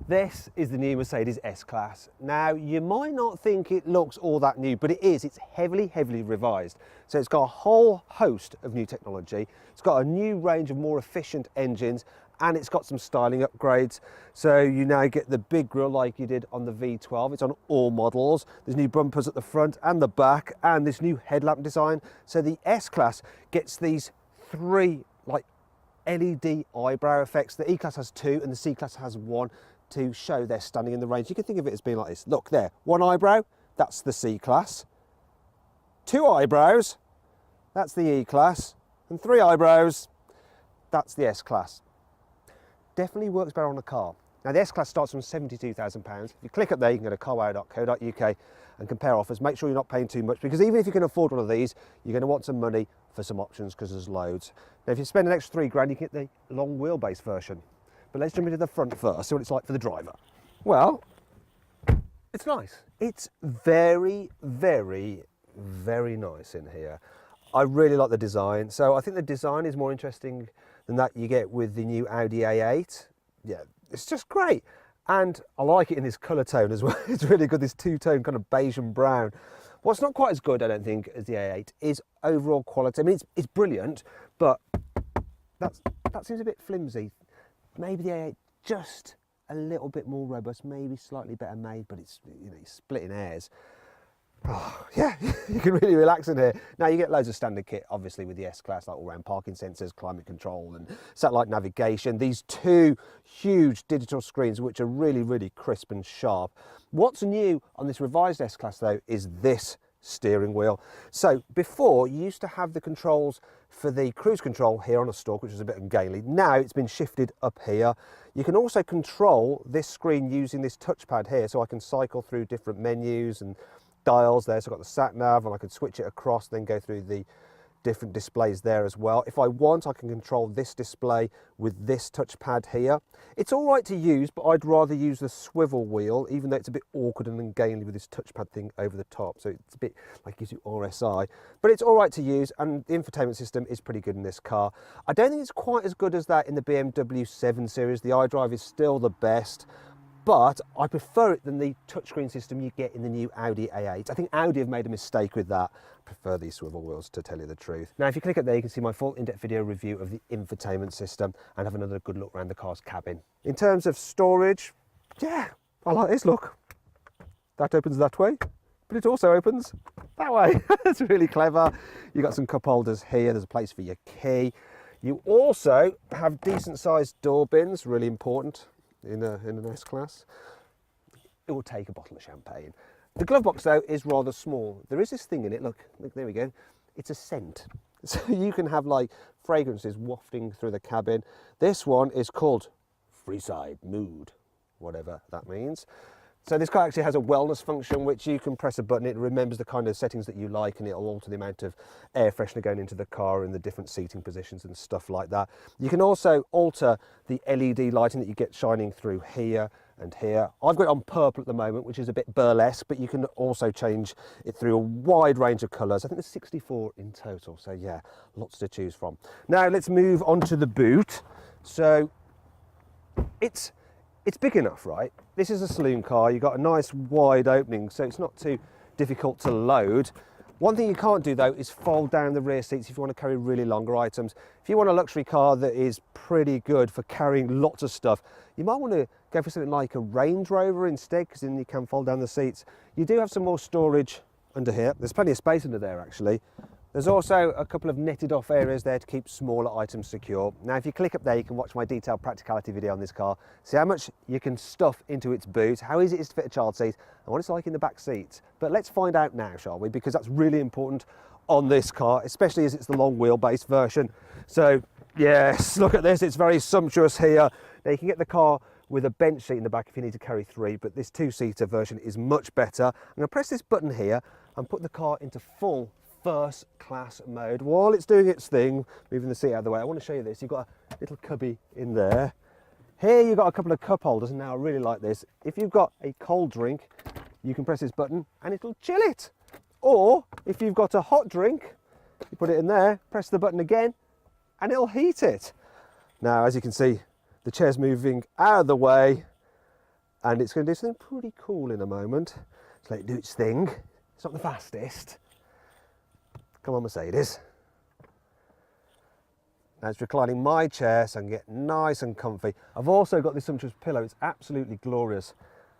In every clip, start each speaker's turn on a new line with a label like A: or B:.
A: This is the new Mercedes S-Class. Now, you might not think it looks all that new, but it is. It's heavily revised. So it's got a whole host of new technology. It's got a new range of more efficient engines, and it's got some styling upgrades. So you now get the big grille like you did on the V12. It's on all models. There's new bumpers at the front and the back, and this new headlamp design. So the S-Class gets these three like LED eyebrow effects. The E-Class has two and the C-Class has one, to show they're standing in the range. You can think of it as being like this. Look there, one eyebrow, that's the C-Class. Two eyebrows, that's the E-Class. And three eyebrows, that's the S-Class. Definitely works better on a car. Now the S-Class starts from £72,000. If you click up there, you can go to carwow.co.uk and compare offers. Make sure you're not paying too much, because even if you can afford one of these, you're going to want some money for some options, because there's loads. Now if you spend an extra £3 you can get the long wheelbase version. But let's jump into the front first, see what it's like for the driver. Well, it's nice. It's very nice in here. I really like the design. So I think the design is more interesting than that you get with the new Audi A8. Yeah, it's just great. And I like it in this colour tone as well. It's really good, this two-tone kind of beige and brown. What's not quite as good, I don't think, as the A8 is overall quality. I mean, it's brilliant, but that seems a bit flimsy. Maybe the A8 just a little bit more robust, maybe slightly better made, but it's, you know, it's splitting hairs. Oh, yeah, you can really relax in here. Now you get loads of standard kit, obviously, with the S-Class, like all-round parking sensors, climate control and satellite navigation. These two huge digital screens, which are really crisp and sharp. What's new on this revised S-Class, though, is this steering wheel. So before, you used to have the controls for the cruise control here on a stalk, which is a bit ungainly. Now it's been shifted up here. You can also control this screen using this touchpad here, so I can cycle through different menus and dials there. So I've got the sat nav, and I can switch it across, then go through the different displays there as well. If I want, I can control this display with this touchpad here. It's all right to use, but I'd rather use the swivel wheel, even though it's a bit awkward and ungainly with this touchpad thing over the top. So it's a bit like gives you RSI, but it's all right to use, and the infotainment system is pretty good in this car. I don't think it's quite as good as that in the BMW 7 Series. The iDrive is still the best, but I prefer it than the touchscreen system you get in the new Audi A8. I think Audi have made a mistake with that. I prefer these swivel wheels, to tell you the truth. Now, if you click up there, you can see my full in-depth video review of the infotainment system and have another good look around the car's cabin. In terms of storage, yeah, I like this. Look, that opens that way, but it also opens that way. That's really clever. You've got some cup holders here. There's a place for your key. You also have decent sized door bins, really important in an S-Class. It will take a bottle of champagne. The glove box, though, is rather small. There is this thing in it, look, there we go. It's a scent. So you can have like fragrances wafting through the cabin. This one is called Freeside Mood, whatever that means. So this car actually has a wellness function, which you can press a button. It remembers the kind of settings that you like, and it'll alter the amount of air freshener going into the car and the different seating positions and stuff like that. You can also alter the LED lighting that you get shining through here and here. I've got it on purple at the moment, which is a bit burlesque, but you can also change it through a wide range of colours. I think there's 64 in total, so yeah, lots to choose from. Now let's move on to the boot. So it's big enough, right? This is a saloon car. You've got a nice wide opening, so it's not too difficult to load. One thing you can't do, though, is fold down the rear seats if you want to carry really longer items. If you want a luxury car that is pretty good for carrying lots of stuff, you might want to go for something like a Range Rover instead, because then you can fold down the seats. You do have some more storage under here. There's plenty of space under there, actually. There's also a couple of netted off areas there to keep smaller items secure. Now, if you click up there, you can watch my detailed practicality video on this car, see how much you can stuff into its boot, how easy it is to fit a child seat, and what it's like in the back seats. But let's find out now, shall we? Because that's really important on this car, especially as it's the long wheelbase version. So yes, look at this, it's very sumptuous here. Now you can get the car with a bench seat in the back if you need to carry three, but this two-seater version is much better. I'm going to press this button here and put the car into full first class mode. While it's doing its thing, moving the seat out of the way, I want to show you this. You've got a little cubby in there. Here you've got a couple of cup holders, and now I really like this. If you've got a cold drink, you can press this button and it'll chill it. Or if you've got a hot drink, you put it in there, press the button again, and it'll heat it. Now, as you can see, the chair's moving out of the way, and it's going to do something pretty cool in a moment. Let's let it do its thing. It's not the fastest. Come on, Mercedes. Now it's reclining my chair so I can get nice and comfy. I've also got this sumptuous pillow. It's absolutely glorious.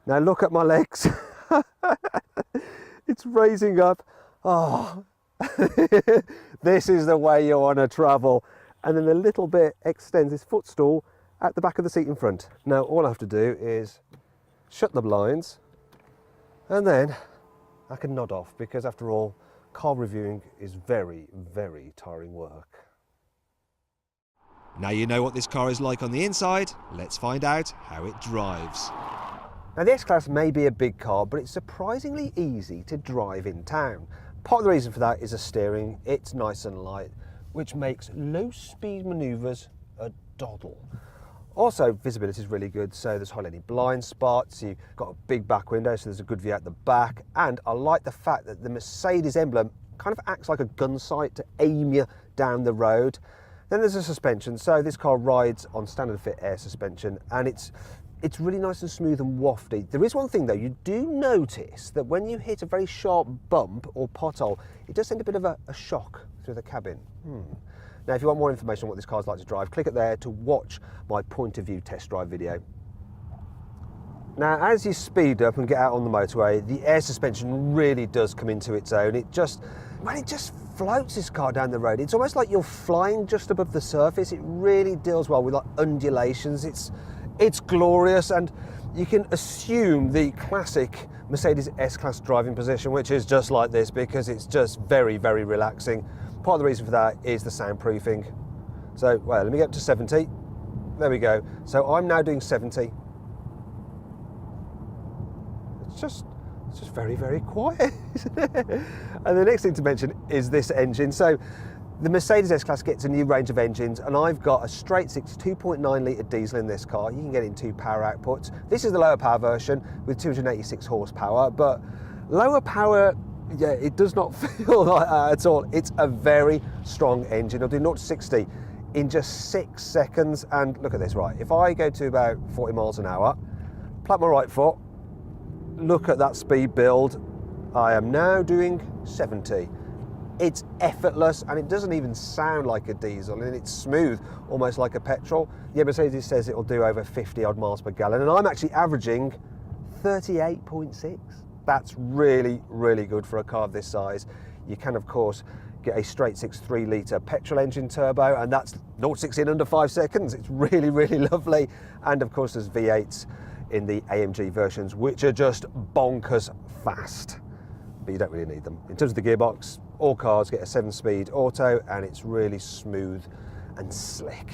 A: Now look at my legs. It's raising up. Oh, this is the way you want to travel. And then a little bit extends this footstool at the back of the seat in front. Now all I have to do is shut the blinds and then I can nod off, because after all, car reviewing is very, very tiring work.
B: Now you know what this car is like on the inside, let's find out how it drives.
A: Now the S-Class may be a big car, but it's surprisingly easy to drive in town. Part of the reason for that is the steering. It's nice and light, which makes low speed manoeuvres a doddle. Also, visibility is really good, so there's hardly any blind spots. You've got a big back window, so there's a good view out the back. And I like the fact that the Mercedes emblem kind of acts like a gun sight to aim you down the road. Then there's a suspension, so this car rides on standard fit air suspension, and it's really nice and smooth and wafty. There is one thing though, you do notice that when you hit a very sharp bump or pothole, it does send a bit of a shock through the cabin. Now if you want more information on what this car's like to drive, click it there to watch my point of view test drive video. Now as you speed up and get out on the motorway, the air suspension really does come into its own. It just floats this car down the road. It's almost like you're flying just above the surface. It really deals well with like undulations. It's glorious, and you can assume the classic Mercedes S-Class driving position, which is just like this, because it's just very, very relaxing. Part of the reason for that is the soundproofing. So, well, let me get up to 70. There we go. So I'm now doing 70. It's just very, very quiet, isn't it? And the next thing to mention is this engine. So the Mercedes S-Class gets a new range of engines, and I've got a straight six 2.9 litre diesel in this car. You can get it in 2 power outputs. This is the lower power version with 286 horsepower, but lower power, yeah, it does not feel like that at all. It's a very strong engine. It'll do 0 to 60 in just 6 seconds. And look at this, right? If I go to about 40 miles an hour, plant my right foot, look at that speed build. I am now doing 70. It's effortless, and it doesn't even sound like a diesel, and it's smooth, almost like a petrol. Yeah, Mercedes says it'll do over 50 odd miles per gallon, and I'm actually averaging 38.6. That's really, really good for a car of this size. You can, of course, get a straight six 3 litre petrol engine turbo, and that's 0 to 60 in under 5 seconds. It's really, really lovely. And of course, there's V8s in the AMG versions, which are just bonkers fast, but you don't really need them. In terms of the gearbox, all cars get a 7-speed auto, and it's really smooth and slick.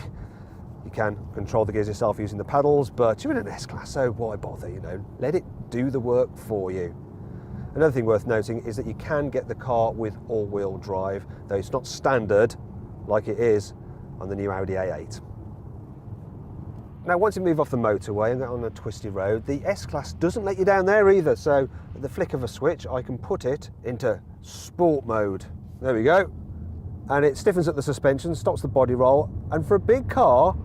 A: You can control the gears yourself using the pedals, but you're in an S-Class, so why bother, you know? Let it do the work for you. Another thing worth noting is that you can get the car with all-wheel drive, though it's not standard like it is on the new Audi A8. Now, once you move off the motorway and get on a twisty road, the S-Class doesn't let you down there either. So at the flick of a switch, I can put it into sport mode. There we go. And it stiffens up the suspension, stops the body roll. And for a big car,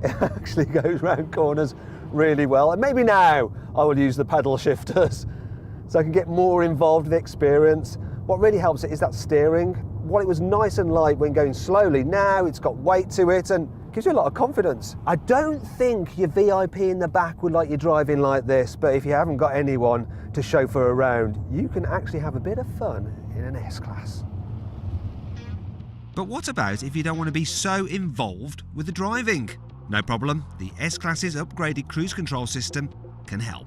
A: it actually goes round corners really well. And maybe now I will use the pedal shifters so I can get more involved with the experience. What really helps it is that steering. While it was nice and light when going slowly, now it's got weight to it and gives you a lot of confidence. I don't think your VIP in the back would like you driving like this, but if you haven't got anyone to chauffeur around, you can actually have a bit of fun in an S-Class.
B: But what about if you don't want to be so involved with the driving? No problem, the S-Class's upgraded cruise control system can help.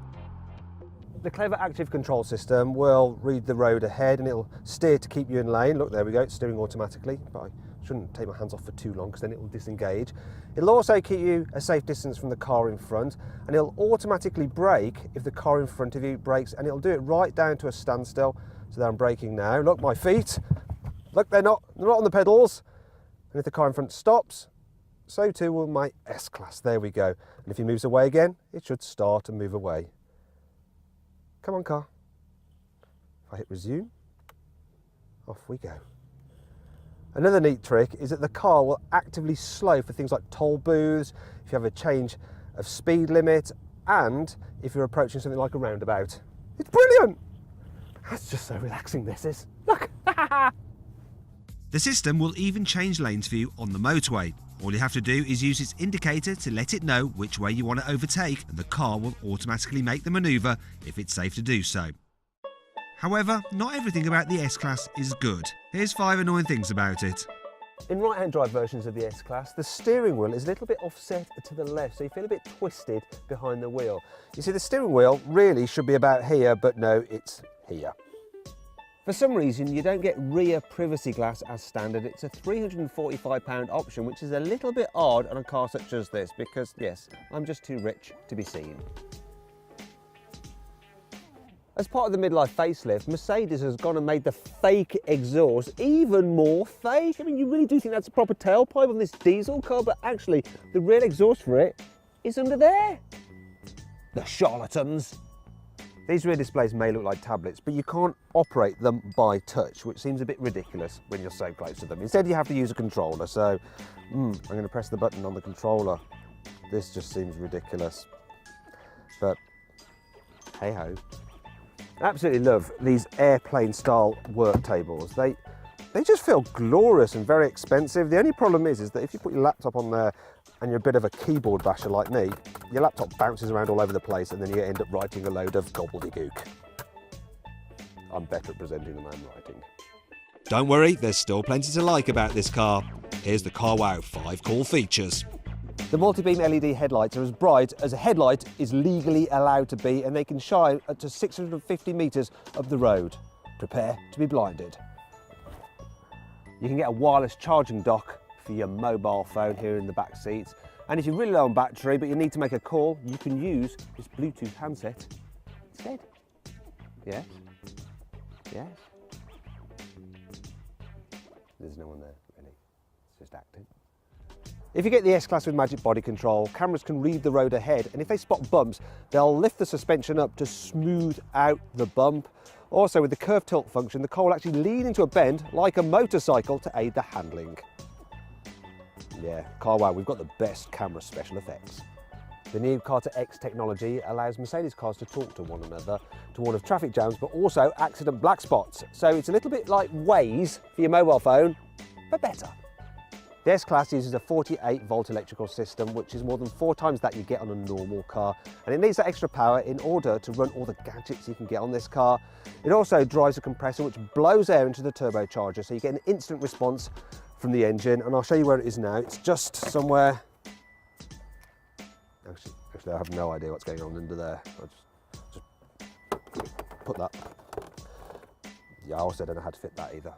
A: The clever active control system will read the road ahead, and it'll steer to keep you in lane. Look, there we go, it's steering automatically, but I shouldn't take my hands off for too long because then it will disengage. It'll also keep you a safe distance from the car in front, and it'll automatically brake if the car in front of you brakes, and it'll do it right down to a standstill. So there I'm braking now. Look, my feet, look, they're not on the pedals. And if the car in front stops, so too will my S-Class. There we go. And if he moves away again, it should start and move away. Come on, car. If I hit resume, off we go. Another neat trick is that the car will actively slow for things like toll booths, if you have a change of speed limit, and if you're approaching something like a roundabout. It's brilliant! That's just so relaxing, this is. Look!
B: The system will even change lanes for you on the motorway. All you have to do is use its indicator to let it know which way you want to overtake, and the car will automatically make the manoeuvre if it's safe to do so. However, not everything about the S-Class is good. Here's 5 annoying things about it.
A: In right-hand drive versions of the S-Class, the steering wheel is a little bit offset to the left, so you feel a bit twisted behind the wheel. You see, the steering wheel really should be about here, but no, it's here. For some reason, you don't get rear privacy glass as standard. It's a £345 option, which is a little bit odd on a car such as this, because yes, I'm just too rich to be seen. As part of the midlife facelift, Mercedes has gone and made the fake exhaust even more fake. I mean, you really do think that's a proper tailpipe on this diesel car, but actually, the real exhaust for it is under there. The charlatans. These rear displays may look like tablets, but you can't operate them by touch, which seems a bit ridiculous when you're so close to them. Instead, you have to use a controller. So, I'm going to press the button on the controller. This just seems ridiculous. But, hey-ho. I absolutely love these airplane-style work tables. They just feel glorious and very expensive. The only problem is that if you put your laptop on there and you're a bit of a keyboard basher like me, your laptop bounces around all over the place and then you end up writing a load of gobbledygook. I'm better at presenting than I'm writing.
B: Don't worry, there's still plenty to like about this car. Here's the CarWow 5 cool features.
A: The multi-beam LED headlights are as bright as a headlight is legally allowed to be, and they can shine up to 650 metres up the road. Prepare to be blinded. You can get a wireless charging dock for your mobile phone here in the back seats. And if you're really low on battery but you need to make a call, you can use this Bluetooth handset instead. Yes? Yes? There's no one there, really. It's just acting. If you get the S-Class with Magic Body Control, cameras can read the road ahead, and if they spot bumps, they'll lift the suspension up to smooth out the bump. Also, with the curve tilt function, the car will actually lean into a bend like a motorcycle to aid the handling. Yeah, CarWow, we've got the best camera special effects. The new Car2X technology allows Mercedes cars to talk to one another to warn of traffic jams, but also accident black spots. So it's a little bit like Waze for your mobile phone, but better. The S-Class uses a 48-volt electrical system, which is more than 4 times that you get on a normal car. And it needs that extra power in order to run all the gadgets you can get on this car. It also drives a compressor which blows air into the turbocharger, so you get an instant response from the engine. And I'll show you where it is now. It's just somewhere... Actually, I have no idea what's going on under there. I'll just put that. Yeah, I also don't know how to fit that either.